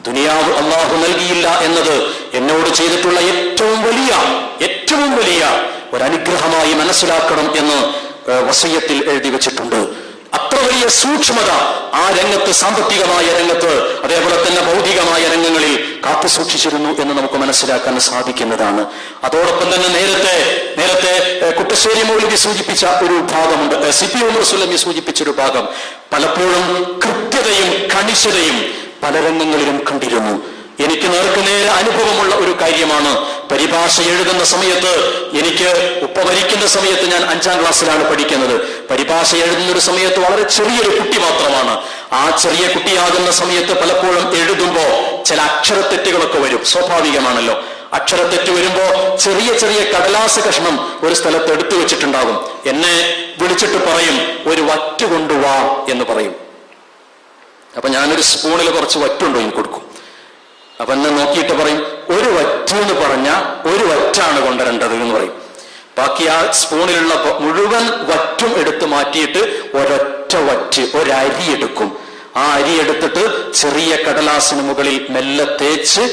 Speaker 1: ദുനിയാവ് അള്ളാഹു നൽകിയില്ല എന്നത് എന്നോട് ചെയ്തിട്ടുള്ള ഏറ്റവും വലിയ ഒരനുഗ്രഹമായി മനസ്സിലാക്കണം എന്ന് വസിയ്യത്തിൽ എഴുതി വെച്ചിട്ടുണ്ട്. അത്ര വലിയ സൂക്ഷ്മത ആ രംഗത്ത്, സാമ്പത്തികമായ രംഗത്ത്, അതേപോലെ തന്നെ ഭൗതികമായ രംഗങ്ങളിൽ കാത്തു സൂക്ഷിച്ചിരുന്നു എന്ന് നമുക്ക് മനസ്സിലാക്കാൻ സാധിക്കുന്നതാണ്. അതോടൊപ്പം തന്നെ നേരത്തെ കുട്ടശ്ശേരി മൗലവി സൂചിപ്പിച്ച ഒരു ഭാഗമുണ്ട്, സിപി ഉമർ സുല്ലമി സൂചിപ്പിച്ചൊരു ഭാഗം. പലപ്പോഴും കൃത്യതയും കണിശതയും പല രംഗങ്ങളിലും കണ്ടിരുന്നു. എനിക്ക് നേർക്കുനേരെ അനുഭവമുള്ള ഒരു കാര്യമാണ്. പരിഭാഷ എഴുതുന്ന സമയത്ത്, എനിക്ക് ഉപ്പ മരിക്കുന്ന സമയത്ത് ഞാൻ 5ാം ക്ലാസ്സിലാണ് പഠിക്കുന്നത്. പരിഭാഷ എഴുതുന്ന ഒരു സമയത്ത് വളരെ ചെറിയൊരു കുട്ടി മാത്രമാണ്. ആ ചെറിയ കുട്ടിയാകുന്ന സമയത്ത് പലപ്പോഴും എഴുതുമ്പോ ചില അക്ഷരത്തെറ്റുകളൊക്കെ വരും. സ്വാഭാവികമാണല്ലോ. അക്ഷരത്തെറ്റ് വരുമ്പോ ചെറിയ കടലാസ് കഷ്ണം ഒരു സ്ഥലത്ത് എടുത്തു വെച്ചിട്ടുണ്ടാകും. എന്നെ വിളിച്ചിട്ട് പറയും, ഒരു വറ്റ് കൊണ്ടുവാ എന്ന് പറയും. അപ്പൊ ഞാനൊരു സ്പൂണിൽ കുറച്ച് വറ്റുണ്ടോ കൊടുക്കും. അപ്പൊ എന്നെ നോക്കിയിട്ട് പറയും, ഒരു വറ്റ് എന്ന് പറഞ്ഞ ഒരു വറ്റാണ് കൊണ്ടുവരേണ്ടത് എന്ന് പറയും. ബാക്കി ആ സ്പൂണിലുള്ള മുഴുവൻ വറ്റും എടുത്ത് മാറ്റിയിട്ട് ഒരൊറ്റ വറ്റ്, ഒരരി എടുക്കും. ആ അരി എടുത്തിട്ട് ചെറിയ കടലാസിന് മുകളിൽ മെല്ലെ തേച്ച്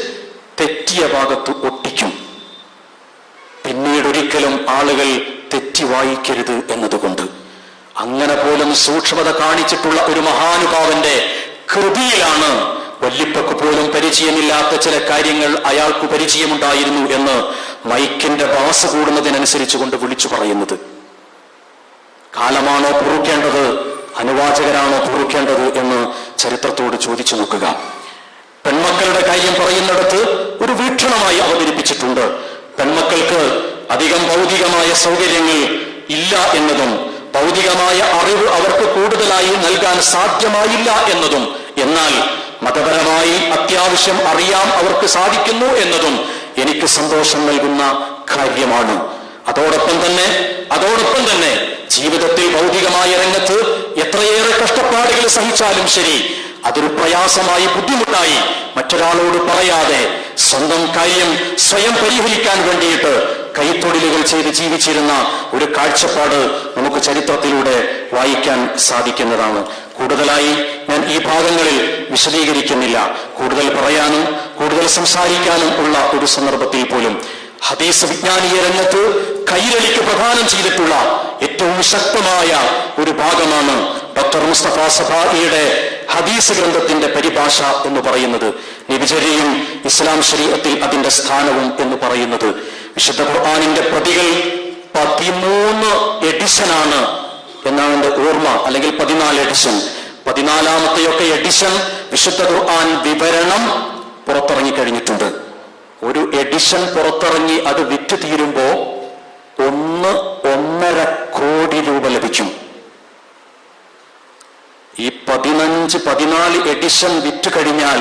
Speaker 1: തെറ്റിയ ഭാഗത്ത് ഒട്ടിക്കും. പിന്നീട് ഒരിക്കലും ആളുകൾ തെറ്റി വായിക്കരുത് എന്നതുകൊണ്ട്. അങ്ങനെ പോലും സൂക്ഷ്മത കാണിച്ചിട്ടുള്ള ഒരു മഹാനുഭാവന്റെ കൃതിയിലാണ് വല്ലിപ്പക്ക് പോലും പരിചയമില്ലാത്ത ചില കാര്യങ്ങൾ അയാൾക്ക് പരിചയമുണ്ടായിരുന്നു എന്ന് മൈക്കിന്റെ ബാസ് കൂടുന്നതിനനുസരിച്ച് കൊണ്ട് വിളിച്ചു പറയുന്നത്. കാലമാണോ പൊറുക്കേണ്ടത്, അനുവാചകരാണോ പൊറുക്കേണ്ടത് എന്ന് ചരിത്രത്തോട് ചോദിച്ചു നോക്കുക. പെൺമക്കളുടെ കാര്യം പറയുന്നിടത്ത് ഒരു വീക്ഷണമായി അവതരിപ്പിച്ചിട്ടുണ്ട്. പെൺമക്കൾക്ക് അധികം ഭൗതികമായ സൗകര്യങ്ങൾ ഇല്ല എന്നതും ഭൗതികമായ അറിവ് അവർക്ക് കൂടുതലായി നൽകാൻ സാധ്യമായില്ല എന്നതും, എന്നാൽ മതപരമായി അത്യാവശ്യം അറിയാൻ അവർക്ക് സാധിക്കുന്നു എന്നതും എനിക്ക് സന്തോഷം നൽകുന്ന കാര്യമാണ്. അതോടൊപ്പം തന്നെ ജീവിതത്തിൽ ഭൗതികമായ രംഗത്ത് എത്രയേറെ കഷ്ടപ്പാടുകൾ സഹിച്ചാലും ശരി, അതൊരു പ്രയാസമായി, ബുദ്ധിമുട്ടായി മറ്റൊരാളോട് പറയാതെ സ്വന്തം കാര്യം സ്വയം പരിഹരിക്കാൻ വേണ്ടിയിട്ട് കൈത്തൊഴിലുകൾ ചെയ്ത് ജീവിച്ചിരുന്ന ഒരു കാഴ്ചപ്പാട് നമുക്ക് ചരിത്രത്തിലൂടെ വായിക്കാൻ സാധിക്കുന്നതാണ്. കൂടുതലായി ഞാൻ ഈ ഭാഗങ്ങളിൽ വിശദീകരിക്കുന്നില്ല. കൂടുതൽ പറയാനും കൂടുതൽ സംസാരിക്കാനും ഉള്ള ഒരു സന്ദർഭത്തിൽ പോലും ഹദീസ് വിജ്ഞാനീയ രംഗത്ത് കൈരളിക്ക് പ്രദാനം ചെയ്തിട്ടുള്ള ഏറ്റവും ശക്തമായ ഒരു ഭാഗമാണ് ഡോക്ടർ മുസ്തഫ സഫായിയുടെ ഹദീസ് ഗ്രന്ഥത്തിന്റെ പരിഭാഷ എന്ന് പറയുന്നത്. നബിചര്യയും ഇസ്ലാം ശരീഅത്തിൽ അതിന്റെ സ്ഥാനവും എന്ന് പറയുന്നത്. വിശുദ്ധ ഖുർആനിന്റെ പ്രതികൾ 13 എഡിഷനാണ് എന്നാണ് എന്റെ ഓർമ്മ, അല്ലെങ്കിൽ 14 എഡിഷൻ. 14ാമത്തെയൊക്കെ എഡിഷൻ വിശുദ്ധ ഖുർആൻ വിവരണം പുറത്തിറങ്ങി കഴിഞ്ഞിട്ടുണ്ട്. ഒരു എഡിഷൻ പുറത്തിറങ്ങി അത് വിറ്റ് തീരുമ്പോ 1.5 കോടി രൂപ ലഭിക്കും. ഈ 14 എഡിഷൻ വിറ്റ് കഴിഞ്ഞാൽ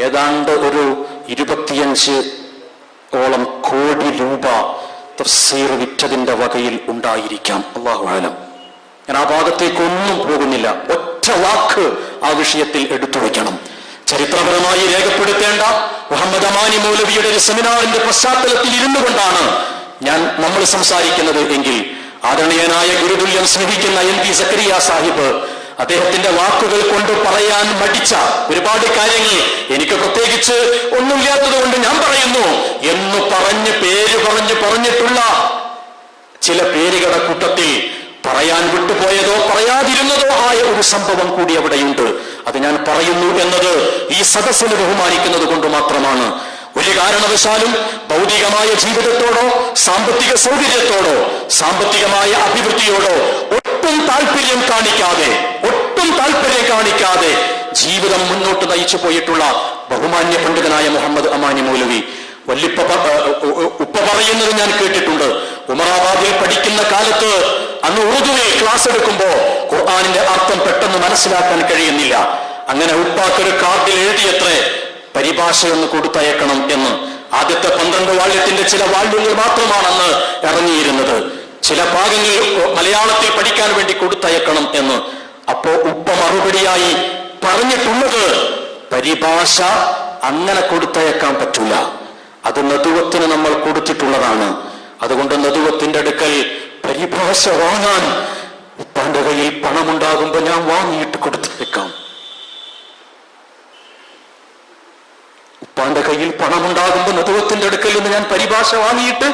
Speaker 1: ഏതാണ്ട് ഒരു 25 കോടി രൂപ തഫ്സീർ വിറ്റതിന്റെ വകയിൽ ഉണ്ടായിരിക്കാം. അല്ലാഹു അലം. ഞാൻ ആ ഭാഗത്തേക്കൊന്നും പോകുന്നില്ല. ഒറ്റ വാക്ക് ആ വിഷയത്തിൽ എടുത്തു വയ്ക്കണം. ചരിത്രപരമായി രേഖപ്പെടുത്തേണ്ട മുഹമ്മദ് അമാനി മൗലവിയുടെ ഒരു സെമിനാറിന്റെ പശ്ചാത്തലത്തിൽ ഇരുന്നു കൊണ്ടാണ് നമ്മൾ സംസാരിക്കുന്നത് എങ്കിൽ, ആദരണീയനായ ഗുരുതുല്യം സ്നേഹിക്കുന്ന NP സക്കരിയ സാഹിബ് അദ്ദേഹത്തിന്റെ വാക്കുകൾ കൊണ്ട് പറയാൻ മടിച്ച ഒരുപാട് കാര്യങ്ങൾ എനിക്ക് പ്രത്യേകിച്ച് ഒന്നുമില്ലാത്തത് കൊണ്ട് ഞാൻ പറയുന്നു എന്ന് പറഞ്ഞിട്ടുള്ള ചില പേരുകളുടെ കൂട്ടത്തിൽ പറയാൻ വിട്ടുപോയതോ പറയാതിരുന്നതോ ആയ ഒരു സംഭവം കൂടി അവിടെയുണ്ട്. അത് ഞാൻ പറയുന്നു എന്നത് ഈ സദസ്സിനെ ബഹുമാനിക്കുന്നത് കൊണ്ട് മാത്രമാണ്. ഒരു കാരണവശാലും ഭൗതികമായ ജീവിതത്തോടോ സാമ്പത്തിക സൗകര്യത്തോടോ സാമ്പത്തികമായ അഭിവൃദ്ധിയോടോ ഒട്ടും താല്പര്യം കാണിക്കാതെ ജീവിതം മുന്നോട്ട് നയിച്ചു പോയിട്ടുള്ള ബഹുമാന്യ പണ്ഡിതനായ മുഹമ്മദ് അമാനി മൗലവി ഞാൻ കേട്ടിട്ടുണ്ട്. ഉമറാബാദിൽ പഠിക്കുന്ന കാലത്ത് അന്ന് ഉറുദുവിൽ ക്ലാസ് എടുക്കുമ്പോ ഖുർആനിന്റെ അർത്ഥം പെട്ടെന്ന് മനസ്സിലാക്കാൻ കഴിയുന്നില്ല. അങ്ങനെ ഉപ്പാക്കൊരു കാർഡിൽ എഴുതിയത്രേ പരിഭാഷയൊന്ന് കൊടുത്തയക്കണം എന്ന്. ആദ്യത്തെ 12 വാള്യത്തിന്റെ ചില വാള്യങ്ങൾ മാത്രമാണ് അന്ന് ഇറങ്ങിയിരുന്നത്. ചില ഭാഗങ്ങൾ മലയാളത്തിൽ പഠിക്കാൻ വേണ്ടി കൊടുത്തയക്കണം എന്ന്. അപ്പോ ഉപ്പ മറുപടിയായി പറഞ്ഞിട്ടുള്ളത് പരിഭാഷ അങ്ങനെ കൊടുത്തയക്കാൻ പറ്റൂല, അത് നദുവത്തിന് നമ്മൾ കൊടുത്തിട്ടുള്ളതാണ്. അതുകൊണ്ട് നദുവത്തിന്റെ അടുക്കൽ പരിഭാഷ വാങ്ങാൻ ഉപ്പാന്റെ കയ്യിൽ പണമുണ്ടാകുമ്പോ ഞാൻ വാങ്ങിയിട്ട് കൊടുത്തയക്കാം. ഉപ്പാന്റെ കയ്യിൽ പണമുണ്ടാകുമ്പോ നദുവത്തിന്റെ അടുക്കൽ നിന്ന് ഞാൻ പരിഭാഷ വാങ്ങിയിട്ട്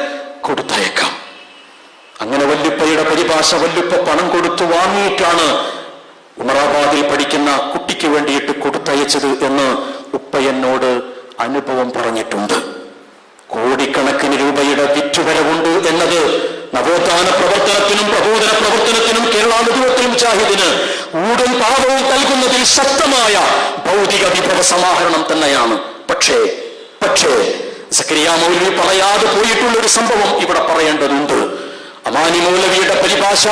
Speaker 1: കൊടുത്തയക്കാം. അങ്ങനെ വല്യുപ്പയുടെ പരിഭാഷ വല്യുപ്പ പണം കൊടുത്തു വാങ്ങിയിട്ടാണ് ഉമറാബാദിൽ പഠിക്കുന്ന കുട്ടിക്ക് വേണ്ടിയിട്ട് കൊടുത്തയച്ചത് എന്ന് ഉപ്പ എന്നോട് അനുഭവം പറഞ്ഞിട്ടുണ്ട്. കോടിക്കണക്കിന് രൂപയുടെ വിറ്റുവരവുണ്ട് എന്നത് നവോത്ഥാന പ്രവർത്തനത്തിനും പ്രബോധന പ്രവർത്തനത്തിനും കേരള നദുവത്തുൽ മുജാഹിദിന് ഊടും പാവവും നൽകുന്നതിൽ ശക്തമായ ഭൗതിക വിഭവ സമാഹരണം തന്നെയാണ്. പക്ഷേ സക്കരിയ മൗലവി പറയാതെ പോയിട്ടുള്ള ഒരു സംഭവം ഇവിടെ പറയേണ്ടതുണ്ട്. അമാനി മൗലവിയുടെ പരിഭാഷ,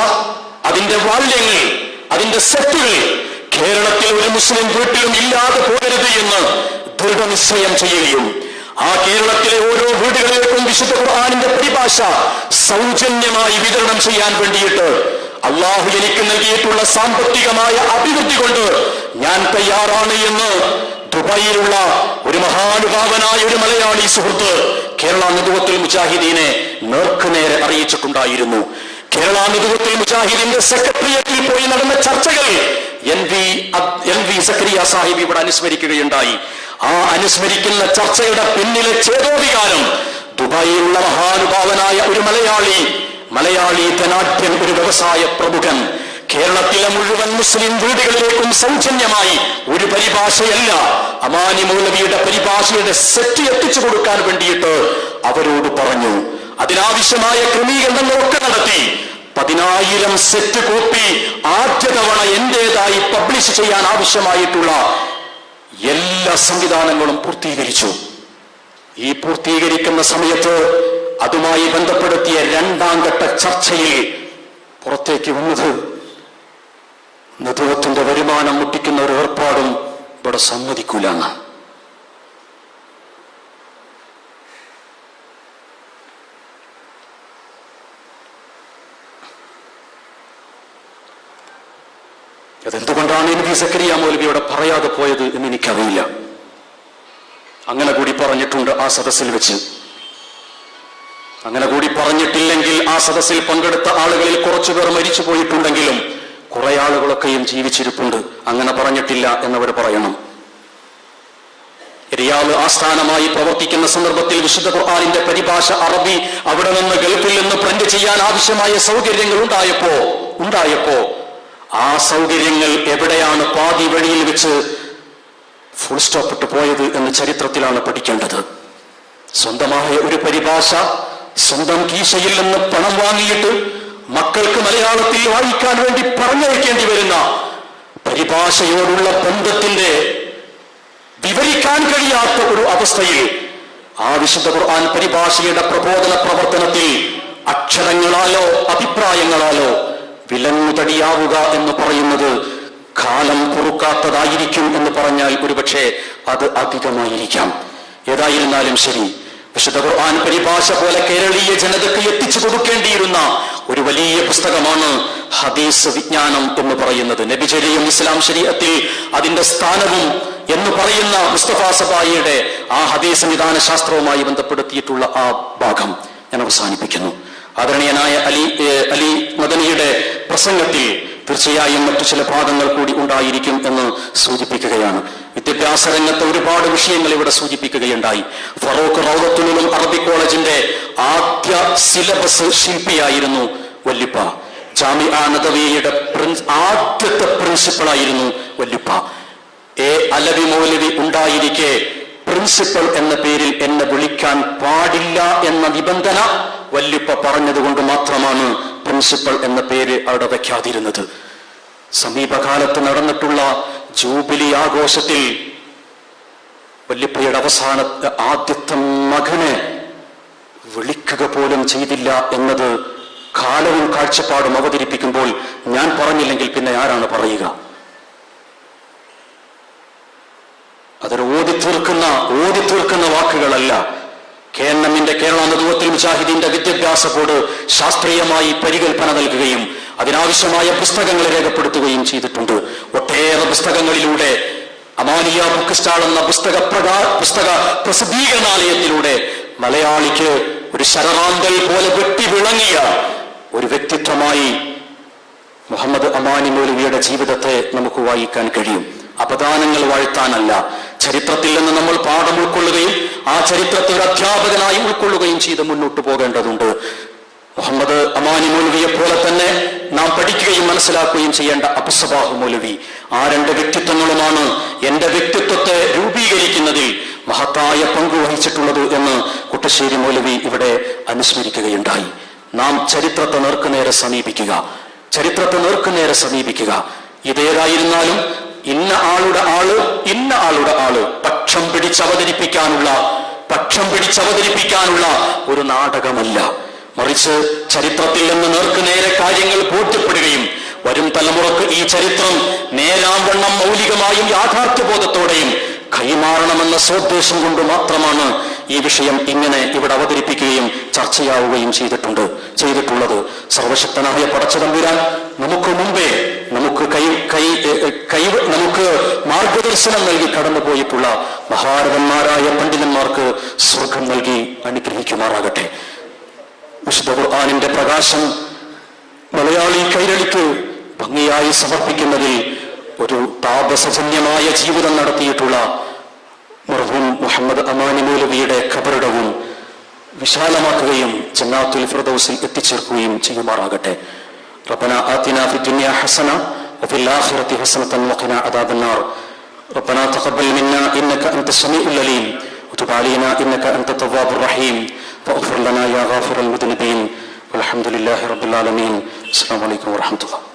Speaker 1: അതിന്റെ വാല്യങ്ങൾ, അതിന്റെ സെറ്റുകൾ കേരളത്തിൽ ഒരു മുസ്ലിം വീട്ടിലും ഇല്ലാതെ പോകരുത് എന്ന് ദൃഢനിശ്ചയം ചെയ്യുകയും ആ കേരളത്തിലെ ഓരോ വീടുകളിലേക്കും വിശുദ്ധ ഖുർആനിന്റെ പരിഭാഷ സൗജന്യമായി വിതരണം ചെയ്യാൻ വേണ്ടിയിട്ട് അള്ളാഹു എനിക്ക് നൽകിയിട്ടുള്ള സാമ്പത്തികമായ അഭിവൃദ്ധി കൊണ്ട് ഞാൻ തയ്യാറാണ് എന്ന് ദുബായിലുള്ള ഒരു മഹാനുഭാവനായ ഒരു മലയാളി സുഹൃത്ത് കേരള നദുവത്തുൽ മുജാഹിദീനെ നേർക്കുനേരെ അറിയിച്ചിട്ടുണ്ടായിരുന്നു. കേരള നദുവത്തുൽ മുജാഹിദിന്റെ സെക്രട്ടേറിയറ്റിൽ പോയി നടന്ന ചർച്ചകൾ എൻ വി സക്കരിയ സാഹിബ് ഇവിടെ അനുസ്മരിക്കുകയുണ്ടായി. ആ അനുസ്മരിക്കുന്ന ചർച്ചയുടെ പിന്നിലെ ചേതോവികാരം ദുബായിലുള്ള മഹാനുഭാവനായ ഒരു മലയാളി ധനാഢ്യൻ, ഒരു വ്യവസായ പ്രമുഖൻ കേരളത്തിലെ മുഴുവൻ മുസ്ലിം വീടുകളിലേക്കും സൗജന്യമായി ഒരു പരിഭാഷയല്ല, അമാനി മൗലവിയുടെ പരിഭാഷയുടെ സെറ്റ് എത്തിച്ചു കൊടുക്കാൻ വേണ്ടിയിട്ട് അവരോട് പറഞ്ഞു. അതിനാവശ്യമായ ക്രമീകരണങ്ങളൊക്കെ നടത്തി 10,000 സെറ്റ് കോപ്പി ആദ്യ തവണ എന്റേതായി പബ്ലിഷ് ചെയ്യാൻ ആവശ്യമായിട്ടുള്ള എല്ലാ സംവിധാനങ്ങളും പൂർത്തീകരിച്ചു. ഈ പൂർത്തീകരിക്കുന്ന സമയത്ത് അതുമായി ബന്ധപ്പെടുത്തിയ 2ാം ഘട്ട ചർച്ചയിൽ പുറത്തേക്ക് വന്നത് നദുവത്തിന്റെ വരുമാനം മുട്ടിക്കുന്ന ഒരു ഏർപ്പാടും ഇവിടെ സമ്മതിക്കൂല എന്ന്. അതെന്തുകൊണ്ടാണ് എൻ വി സക്കരിയ മൗലവിയോട് പറയാതെ പോയത് എന്ന് എനിക്കറിയില്ല. അങ്ങനെ കൂടി പറഞ്ഞിട്ടുണ്ട് ആ സദസ്സിൽ വെച്ച്. അങ്ങനെ കൂടി പറഞ്ഞിട്ടില്ലെങ്കിൽ ആ സദസ്സിൽ പങ്കെടുത്ത ആളുകളിൽ കുറച്ചുപേർ മരിച്ചു പോയിട്ടുണ്ടെങ്കിലും കുറെ ആളുകളൊക്കെയും ജീവിച്ചിരിപ്പുണ്ട്. അങ്ങനെ പറഞ്ഞിട്ടില്ല എന്നവർ പറയണം. റിയാദ് ആസ്ഥാനമായി പ്രവർത്തിക്കുന്ന സന്ദർഭത്തിൽ വിശുദ്ധ ഖുർആനിന്റെ പരിഭാഷ അറബി അവിടെ നിന്ന് ഗൾഫിൽ നിന്ന് പ്രിന്റ് ചെയ്യാൻ ആവശ്യമായ സൗകര്യങ്ങൾ ഉണ്ടായപ്പോ ആ സൗകര്യങ്ങൾ എവിടെയാണ് പാതി വഴിയിൽ വെച്ച് ഫുൾ സ്റ്റോപ്പ് ഇട്ട് പോയത് എന്ന് ചരിത്രത്തിലാണ് പഠിക്കേണ്ടത്. സ്വന്തമായ ഒരു പരിഭാഷ സ്വന്തം കീശയിൽ നിന്ന് പണം വാങ്ങിയിട്ട് മക്കൾക്ക് മലയാളത്തിൽ വായിക്കാൻ വേണ്ടി പറഞ്ഞയക്കേണ്ടി വരുന്ന പരിഭാഷയോടുള്ള ബന്ധത്തിന്റെ വിവരിക്കാൻ കഴിയാത്ത ഒരു അവസ്ഥയിൽ ആ വിശുദ്ധ ഖുർആൻ പരിഭാഷയുടെ പ്രബോധന പ്രവർത്തനത്തിൽ അക്ഷരങ്ങളാലോ അഭിപ്രായങ്ങളാലോ വിലങ്ങുതടിയാവുക എന്ന് പറയുന്നത് കാലം പൊറുക്കാത്തതായിരിക്കും എന്ന് പറഞ്ഞാൽ ഒരുപക്ഷെ അത് അധികമായിരിക്കാം. ഏതായിരുന്നാലും ശരി, വിശുദ്ധ ഖുർആൻ പരിഭാഷ പോലെ കേരളീയ ജനതയ്ക്ക് എത്തിച്ചു കൊടുക്കേണ്ടിയിരുന്ന ഒരു വലിയ പുസ്തകമാണ് ഹദീസ് വിജ്ഞാനം എന്ന് പറയുന്നത്. നബിചര്യയും ഇസ്ലാം ശരീഅത്തിൽ അതിന്റെ സ്ഥാനവും എന്ന് പറയുന്ന മുസ്തഫ സബായിയുടെ ആ ഹദീസ് നിദാന ശാസ്ത്രവുമായി ബന്ധപ്പെടുത്തിയിട്ടുള്ള ആ ഭാഗം ഞാൻ അവസാനിപ്പിക്കുന്നു. ആദരണീയനായ അലി മദനിയുടെ പ്രസംഗത്തിൽ തീർച്ചയായും മറ്റു ചില ഭാഗങ്ങൾ കൂടി ഉണ്ടായിരിക്കും എന്ന് സൂചിപ്പിക്കുകയാണ്. വിദ്യാഭ്യാസ രംഗത്ത് ഒരുപാട് വിഷയങ്ങൾ ഇവിടെ സൂചിപ്പിക്കുകയുണ്ടായി. ഫറൂഖ് റൗദത്തുലും അറബി കോളേജിന്റെ ആദ്യ സിലബസ് ശില്പിയായിരുന്നു വല്ലിപ്പ. ജാമിഅ നദവിയയുടെ ആദ്യത്തെ പ്രിൻസിപ്പളായിരുന്നു വല്ലിപ്പ. അലവി മൗലവി ഉണ്ടായിരിക്കെ പ്രിൻസിപ്പൽ എന്ന പേരിൽ എന്നെ വിളിക്കാൻ പാടില്ല എന്ന നിബന്ധന വല്ലിപ്പ പറഞ്ഞതുകൊണ്ട് മാത്രമാണ് പ്രിൻസിപ്പൽ എന്ന പേര് അവിടെ വയ്ക്കാതിരുന്നത്. സമീപകാലത്ത് നടന്നിട്ടുള്ള ജൂബിലി ആഘോഷത്തിൽ വല്ലിപ്പയുടെ ആദ്യത്തെ മകനെ വിളിക്കുക പോലും ചെയ്തില്ല എന്നത് കാലവും കാഴ്ചപ്പാടും അവതരിപ്പിക്കുമ്പോൾ ഞാൻ പറഞ്ഞില്ലെങ്കിൽ പിന്നെ ആരാണ് പറയുക? അതൊരു ഓതി തീർക്കുന്ന വാക്കുകളല്ല. KNMന്റെ കേരള നേതൃത്വത്തിൽ മുജാഹിദീന്റെ വിദ്യാഭ്യാസ ബോർഡ് ശാസ്ത്രീയമായി പരികൽപ്പന നൽകുകയും അതിനാവശ്യമായ പുസ്തകങ്ങൾ രേഖപ്പെടുത്തുകയും ചെയ്തിട്ടുണ്ട്. ഒട്ടേറെ പുസ്തകങ്ങളിലൂടെ അമാനിയ ബുക്ക് സ്റ്റാൾ എന്ന പുസ്തക പ്രസിദ്ധീകരണാലയത്തിലൂടെ മലയാളിക്ക് ഒരു ശരറാന്തൽ പോലെ വെട്ടി വിളങ്ങിയ ഒരു വ്യക്തിത്വമായി മുഹമ്മദ് അമാനി മൗലവിയുടെ ജീവിതത്തെ നമുക്ക് വായിക്കാൻ കഴിയും. അപദാനങ്ങൾ വാഴ്ത്താനല്ല, ചരിത്രത്തിൽ നിന്ന് നമ്മൾ പാഠം ഉൾക്കൊള്ളുകയും ആ ചരിത്രത്തെ ഒരു അധ്യാപകനായി ഉൾക്കൊള്ളുകയും ചെയ്ത് മുന്നോട്ട് പോകേണ്ടതുണ്ട്. മുഹമ്മദ് അമാനി മൗലവിയെ പോലെ തന്നെ നാം പഠിക്കുകയും മനസ്സിലാക്കുകയും ചെയ്യേണ്ട അബു സബാഹ് മൗലവി. ആ രണ്ട് വ്യക്തിത്വങ്ങളുമാണ് എന്റെ വ്യക്തിത്വത്തെ രൂപീകരിക്കുന്നതിൽ മഹത്തായ പങ്ക് വഹിച്ചിട്ടുള്ളത് എന്ന് കുട്ടശ്ശേരി മൗലവി ഇവിടെ അനുസ്മരിക്കുകയുണ്ടായി. നാം ചരിത്രത്തെ നേർക്കുനേരെ സമീപിക്കുക. ഇതേതായിരുന്നാലും ഇന്ന ആളുടെ ആള് പക്ഷം പിടിച്ചവതരിപ്പിക്കാനുള്ള ഒരു നാടകമല്ല. മറിച്ച് ചരിത്രത്തിൽ നിന്ന് നേർക്കുനേരെ കാര്യങ്ങൾ ബോധ്യപ്പെടുകയും വരും തലമുറക്ക് ഈ ചരിത്രം നേരാവണ്ണം മൗലികമായും യാഥാർത്ഥ്യബോധത്തോടെയും കൈമാറണമെന്ന സോദ്ദേശം കൊണ്ട് മാത്രമാണ് ഈ വിഷയം ഇങ്ങനെ ഇവിടെ അവതരിപ്പിക്കുകയും ചർച്ചയാവുകയും ചെയ്തിട്ടുള്ളത്. സർവശക്തനായ പടച്ചതമ്പുരാൻ നമുക്ക് മുമ്പേ നമുക്ക് മാർഗദർശനം നൽകി കടന്നുപോയിട്ടുള്ള മഹാരഥന്മാരായ പണ്ഡിതന്മാർക്ക് സ്വർഗം നൽകി അനുഗ്രഹിക്കുമാറാകട്ടെ. വിശുദ്ധ ഖുർആനിന്റെ പ്രകാശം മലയാളി കൈരളിക്ക് ഭംഗിയായി സമർപ്പിക്കുന്നതിൽ ഒരു താപസജന്യമായ ജീവിതം നടത്തിയിട്ടുള്ള മർഹൂം മുഹമ്മദ് അമാനി മൗലവിയുടെ ഖബറിടവും വിശാലമാക്കുകയും ജന്നാത്തുൽ ഫിർദൗസിൽ എത്തിച്ചേർക്കുകയും ചെയ്യുമാറാകട്ടെ. റബ്ബനാ ആതിനാ ഫിദ്ദുനിയാ ഹസന വഫിൽ ആഖിറതി ഹസനതൻ വഖിനാ അദാബന്നാർ. റബ്ബനാ തഖബ്ബൽ മിന്നാ ഇന്നക അൻതസ് സമീഉൽ അലീം വതുബ് അലൈനാ ഇന്നക അൻതത് തവ്വാബുർ റഹീം വഗ്ഫിർ ലനാ യാ ഗാഫിറൽ മുദ്നിബീൻ വൽഹംദുലില്ലാഹി റബ്ബിൽ ആലമീൻ. അസ്സലാമു അലൈക്കും വറഹ്മത്തുള്ളാഹി.